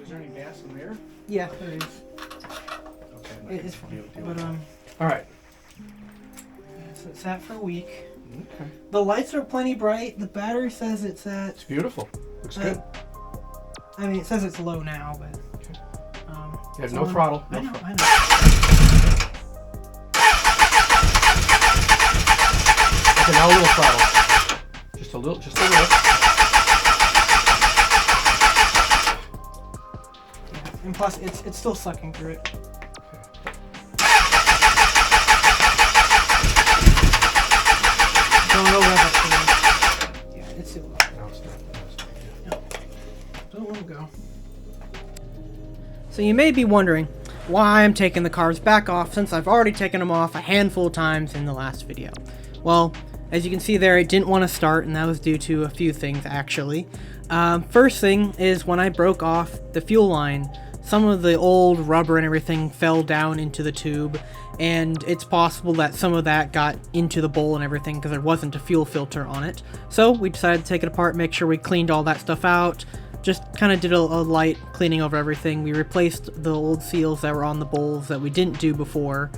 Is there any gas in there? Yeah, there is. Okay. It's fine. But all right. Yeah, so it's sat for a week. Okay. The lights are plenty bright. The battery says it's at. It's beautiful. Looks good. I mean, it says it's low now, but. Okay. It's no on. throttle. I know. Okay, now a little throttle. Just a little. Yeah, and plus, it's still sucking through it. Don't know where that's going. Yeah, it's still low. Now it's done. Yep. Don't let it go. So you may be wondering why I'm taking the carbs back off since I've already taken them off a handful of times in the last video. Well, as you can see there, it didn't want to start, and that was due to a few things actually. First thing is when I broke off the fuel line, some of the old rubber and everything fell down into the tube, and it's possible that some of that got into the bowl and everything because there wasn't a fuel filter on it. So we decided to take it apart, make sure we cleaned all that stuff out, just kind of did a light cleaning over everything. We replaced the old seals that were on the bowls that we didn't do before.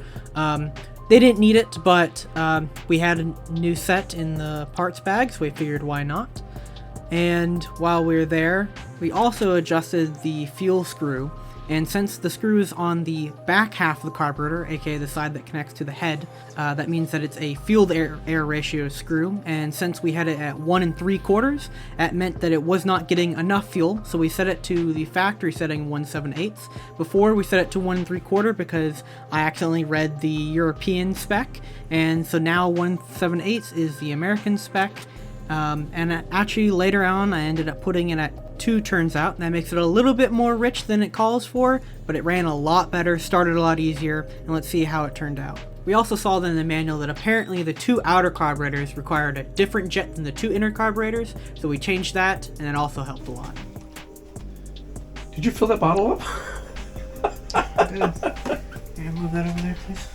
They didn't need it, but we had a new set in the parts bag, so we figured why not. And while we were there, we also adjusted the fuel screw. And since the screw is on the back half of the carburetor, aka the side that connects to the head, that means that it's a fuel to air ratio screw. And since we had it at 1 3/4, that meant that it was not getting enough fuel. So we set it to the factory setting 1/7/8. Before we set it to 1 3/4 because I accidentally read the European spec. And so now 1/7/8 is the American spec. And actually later on I ended up putting it at 2 turns out, and that makes it a little bit more rich than it calls for, but it ran a lot better, started a lot easier, and let's see how it turned out. We also saw then in the manual that apparently the 2 outer carburetors required a different jet than the 2 inner carburetors, so we changed that, and it also helped a lot. Did you fill that bottle up? Good. Yeah, move that over there, please.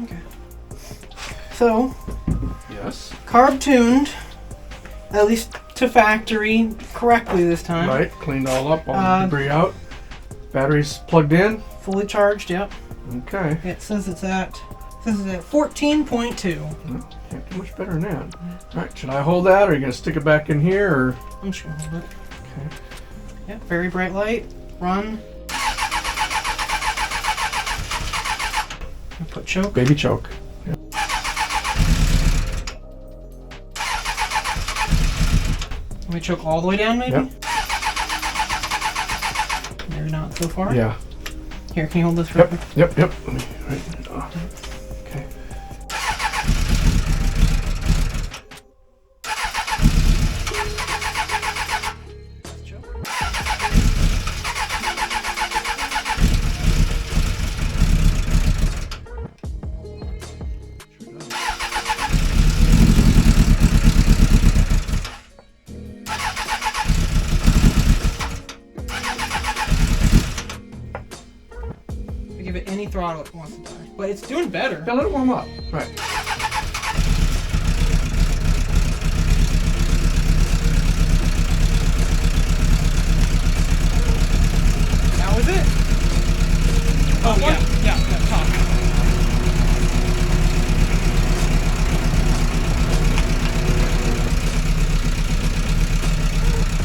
Okay. So, yes. Carb tuned, at least to factory, correctly this time. Right, cleaned all up, all the debris out. Battery's plugged in. Fully charged, yep. Okay. It says it's at 14.2. Well, can't do much better than that. All right, should I hold that, or are you going to stick it back in here, or? I'm just going to hold it. Okay. Yep, very bright light. Run. Put choke. Baby choke. Yep. Let me choke all the way down, maybe? Yep. Maybe not so far. Yeah. Here, can you hold this for me? Yep. Let me write it off. Okay. Give it any throttle it wants to die. But it's doing better. Yeah, let it warm up. Right. That was it. Oh, yeah, top.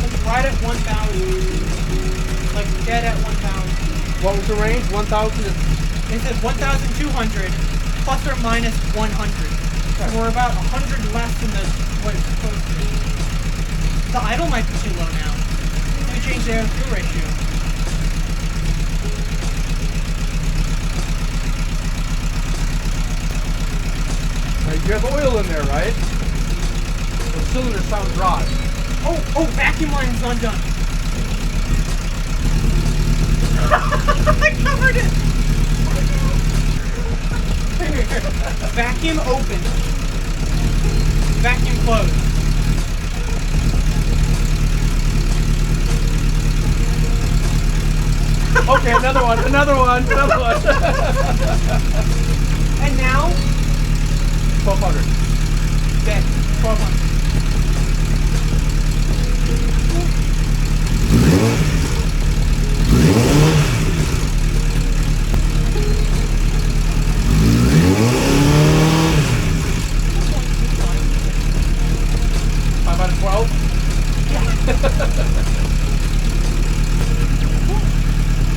It's right at 1,000. Like dead at 1,000. What was the range? 1,000 to... It says 1,200 plus or minus 100. Right. So we're about 100 less than what it's supposed to be. The idle might be too low now. Let me change the air fuel ratio. Right, you have oil in there, right? The cylinder sounds dry. Oh, vacuum line is undone. I covered it! Vacuum open. Vacuum closed. Okay, another one. And now? 1,200. Dead. 1,200.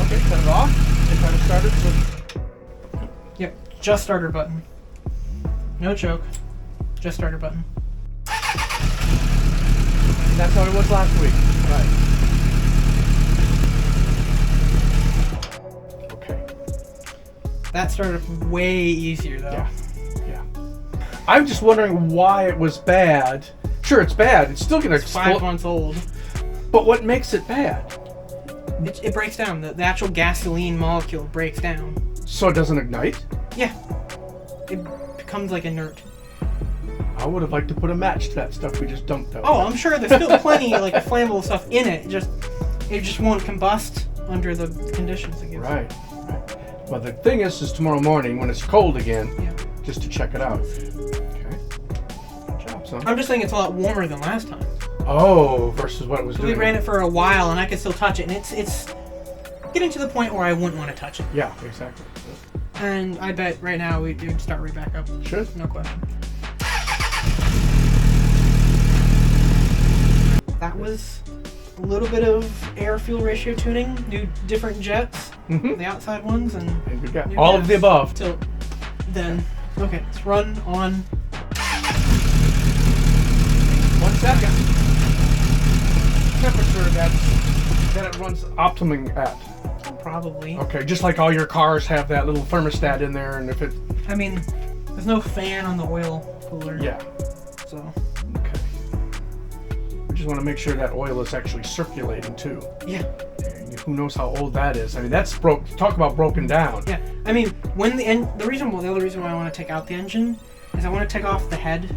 Okay, turn it off. And try to start it. Yep, just starter button. No choke. Just starter button. And that's how it was last week. Right. Okay. That started way easier though. Yeah. I'm just wondering why it was bad. Sure, it's bad. It's still gonna It's 5 months old. But what makes it bad? It breaks down. The actual gasoline molecule breaks down. So it doesn't ignite? Yeah. It becomes like inert. I would have liked to put a match to that stuff we just dumped out. Oh, I'm sure there's still plenty like flammable stuff in it. It just won't combust under the conditions it gives. Right. Well, the thing is tomorrow morning when it's cold again, Yeah. just to check it out. Okay. Good job, son. I'm just saying it's a lot warmer than last time. Oh, versus what it was So doing. we ran it for a while and I could still touch it, and it's getting to the point where I wouldn't want to touch it. Yeah, exactly. And I bet right now we'd start right back up. Should. No question. That was a little bit of air-fuel ratio tuning, new different jets, the outside ones, and And we got new all gas. of the above. Till then, okay, let's run on. 1 second. Temperature that it runs optimum at. Probably. Okay, just like all your cars have that little thermostat in there, and if it. I mean, there's no fan on the oil cooler. Yeah. So. Okay. We just want to make sure that oil is actually circulating too. Yeah. And who knows how old that is? I mean, that's broke. Talk about broken down. Yeah. I mean, when the other reason why I want to take out the engine is I want to take off the head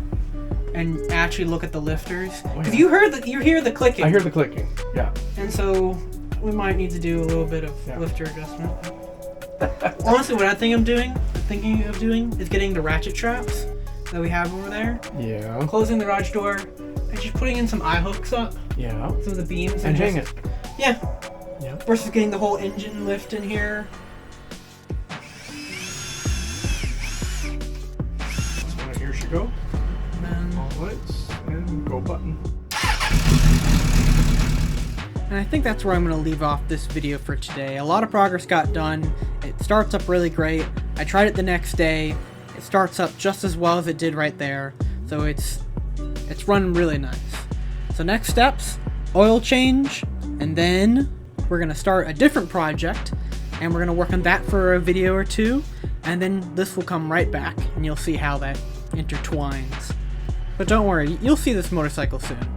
and actually look at the lifters. Because you hear the clicking. I hear the clicking. Yeah. And so we might need to do a little bit of lifter adjustment. Honestly, what I'm thinking of doing is getting the ratchet straps that we have over there, Yeah. closing the garage door, and just putting in some eye hooks up, Yeah. some of the beams, And hang it. Yeah. Yeah. Versus getting the whole engine lift in here. So here she go. And All lights and go button. And I think that's where I'm going to leave off this video for today. A lot of progress got done. It starts up really great. I tried it the next day. It starts up just as well as it did right there. So it's running really nice. So next steps, oil change, and then we're going to start a different project, and we're going to work on that for a video or two, and then this will come right back, and you'll see how that intertwines. But don't worry, you'll see this motorcycle soon.